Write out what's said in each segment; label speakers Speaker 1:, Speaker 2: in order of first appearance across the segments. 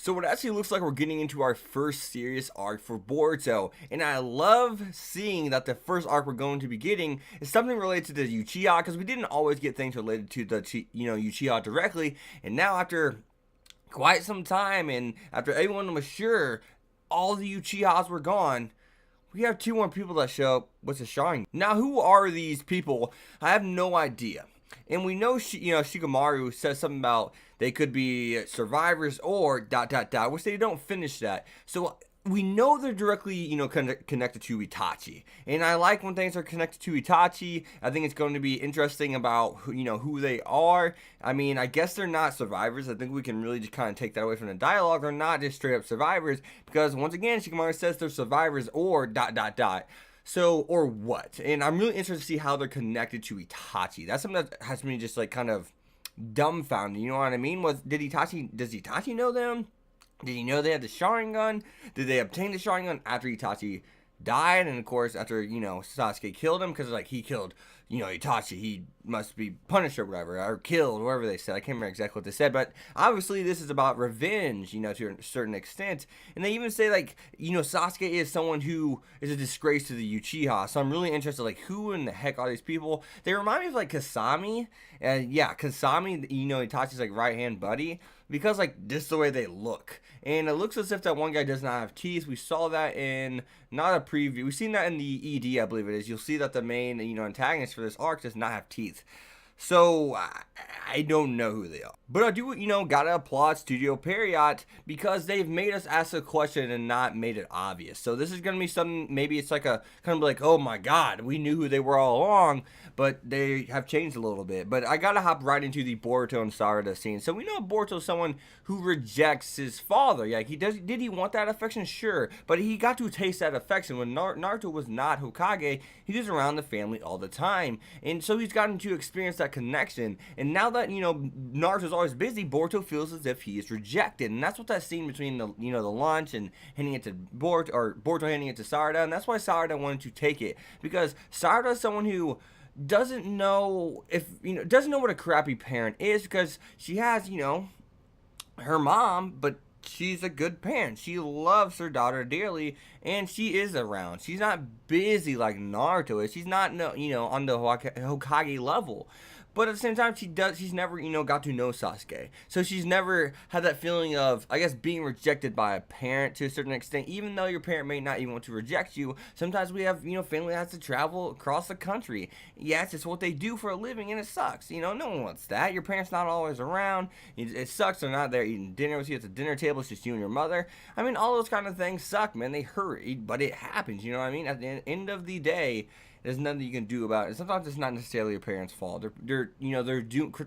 Speaker 1: So it actually looks like we're getting into our first serious arc for Boruto, and I love seeing that the first arc we're going to be getting is something related to the Uchiha, because we didn't always get things related to the Uchiha directly, and now after quite some time and after everyone was sure all the Uchihas were gone, we have two more people that show up with the Sharingan. Now, who are these people? I have no idea. And we know, Shikamaru says something about they could be survivors or ... which they don't finish that. So we know they're directly, connected to Itachi. And I like when things are connected to Itachi. I think it's going to be interesting about, who they are. I mean, I guess they're not survivors. I think we can really just kind of take that away from the dialogue. They're not just straight up survivors. Because once again, Shikamaru says they're survivors or ... So, or what? And I'm really interested to see how they're connected to Itachi. That's something that has me just like kind of dumbfounded. You know what I mean? Does Itachi know them? Did he know they had the Sharingan? Did they obtain the Sharingan after Itachi died? And of course, after, Sasuke killed him, because like he killed, Itachi, he must be punished or whatever, or killed, whatever they said. I can't remember exactly what they said, but obviously this is about revenge, to a certain extent. And they even say like, Sasuke is someone who is a disgrace to the Uchiha. So I'm really interested, like, who in the heck are these people? They remind me of like Kasami. Kasami, Itachi's like right-hand buddy, because like just the way they look. And it looks as if that one guy does not have teeth. We saw that in, not a preview, we've seen that in the ED, I believe it is. You'll see that the main, antagonist for this arc does not have teeth. So, I don't know who they are. But I do, gotta applaud Studio Period, because they've made us ask a question and not made it obvious. So this is gonna be something, maybe it's like a, kind of like, oh my god, we knew who they were all along, but they have changed a little bit. But I gotta hop right into the Boruto and Sarada scene. So we know Boruto is someone who rejects his father. Like, did he want that affection? Sure. But he got to taste that affection. When Naruto was not Hokage, he was around the family all the time. And so he's gotten to experience that connection. And now that, Naruto's always busy, Boruto feels as if he is rejected. And that's what that scene between the, the lunch and handing it to Boruto, or Boruto handing it to Sarada. And that's why Sarada wanted to take it. Because Sarada is someone who doesn't know what a crappy parent is, because she has, her mom, but she's a good parent. She loves her daughter dearly, and she is around. She's not busy like Naruto is. She's not, on the Hokage level. But at the same time, she's never, got to know Sasuke. So she's never had that feeling of, I guess, being rejected by a parent to a certain extent. Even though your parent may not even want to reject you, sometimes we have, family that has to travel across the country. Yes, it's what they do for a living, and it sucks. No one wants that. Your parents not always around. It sucks they're not there eating dinner with you at the dinner table. It's just you and your mother. I mean, all those kind of things suck, man. They hurt, but it happens, you know what I mean? At the end of the day, there's nothing you can do about it. Sometimes it's not necessarily your parents' fault. They're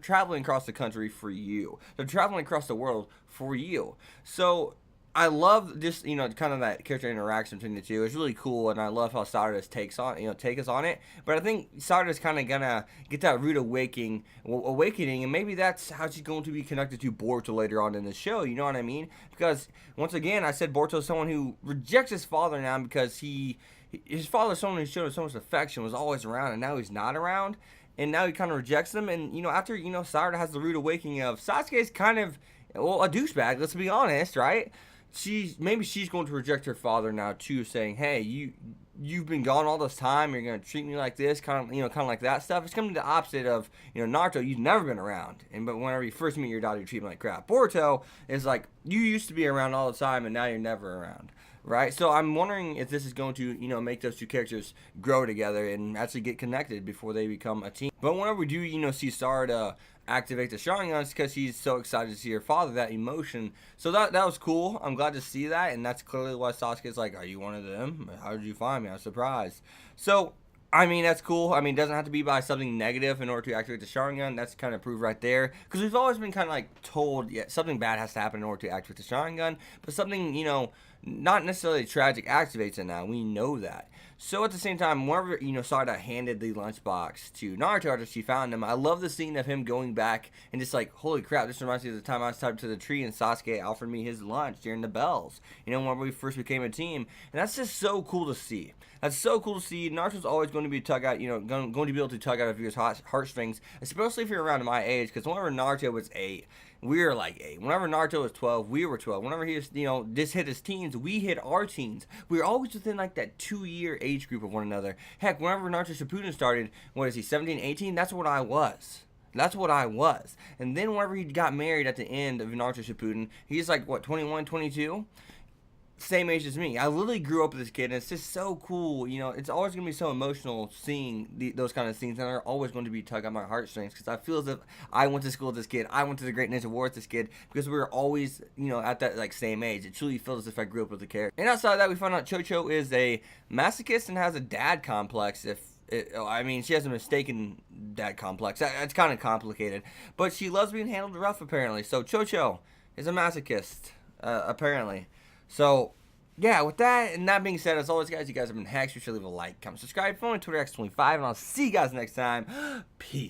Speaker 1: traveling across the country for you. They're traveling across the world for you. So I love this, kind of that character interaction between the two. It's really cool, and I love how Sarada's take us on it. But I think Sarada's kind of gonna get that rude awakening, and maybe that's how she's going to be connected to Boruto later on in the show. You know what I mean? Because once again, I said Boruto is someone who rejects his father now because his father, someone who showed him so much affection, was always around, and now he's not around, and now he kind of rejects them. And after Sarada has the rude awakening of Sasuke's kind of, well, a douchebag. Let's be honest, right? She's going to reject her father now too, saying, "Hey, you've been gone all this time. You're gonna treat me like this, kind of like that stuff." It's coming to the opposite of Naruto. You've never been around, but whenever you first meet your daughter, you treat me like crap. Boruto is like, you used to be around all the time, and now you're never around. Right, so I'm wondering if this is going to, make those two characters grow together and actually get connected before they become a team. But whenever we do, see Sarada activate the Sharingan, it's because she's so excited to see her father, that emotion. So that was cool. I'm glad to see that, and that's clearly why Sasuke's like, "Are you one of them? How did you find me? I was surprised." So, I mean, that's cool. I mean, it doesn't have to be by something negative in order to activate the Sharingan. That's kind of proof right there. Because we've always been kind of like told, yeah, something bad has to happen in order to activate the Sharingan. But something, not necessarily tragic activates it now. We know that. So at the same time, whenever, Sarada handed the lunchbox to Naruto after she found him, I love the scene of him going back and just like, holy crap, this reminds me of the time I was tied to the tree and Sasuke offered me his lunch during the bells, when we first became a team. And that's just so cool to see. That's so cool to see. Naruto's always going going to be tug out, going to be able to tug out of your heartstrings, especially if you're around my age. Because whenever Naruto was 8, we were like 8. Whenever Naruto was 12, we were 12. Whenever he was, just hit his teens, we hit our teens. We were always within like that 2-year age group of one another. Heck, whenever Naruto Shippuden started, what is he, 17, 18? That's what I was. That's what I was. And then whenever he got married at the end of Naruto Shippuden, he's like, what, 21, 22? Same age as me. I literally grew up with this kid, and it's just so cool. It's always going to be so emotional seeing those kind of scenes, and they're always going to be tug on my heartstrings, because I feel as if I went to school with this kid. I went to the Great Ninja War with this kid, because we were always, at that, like, same age. It truly feels as if I grew up with the character. And outside of that, we found out Cho-Cho is a masochist and has a dad complex, she has a mistaken dad complex. It's kind of complicated. But she loves being handled rough, apparently. So Cho-Cho is a masochist, apparently. So, yeah, with that and that being said, as always, guys, you guys have been hacks. You should leave a like, comment, subscribe, follow me on Twitter X25, and I'll see you guys next time. Peace.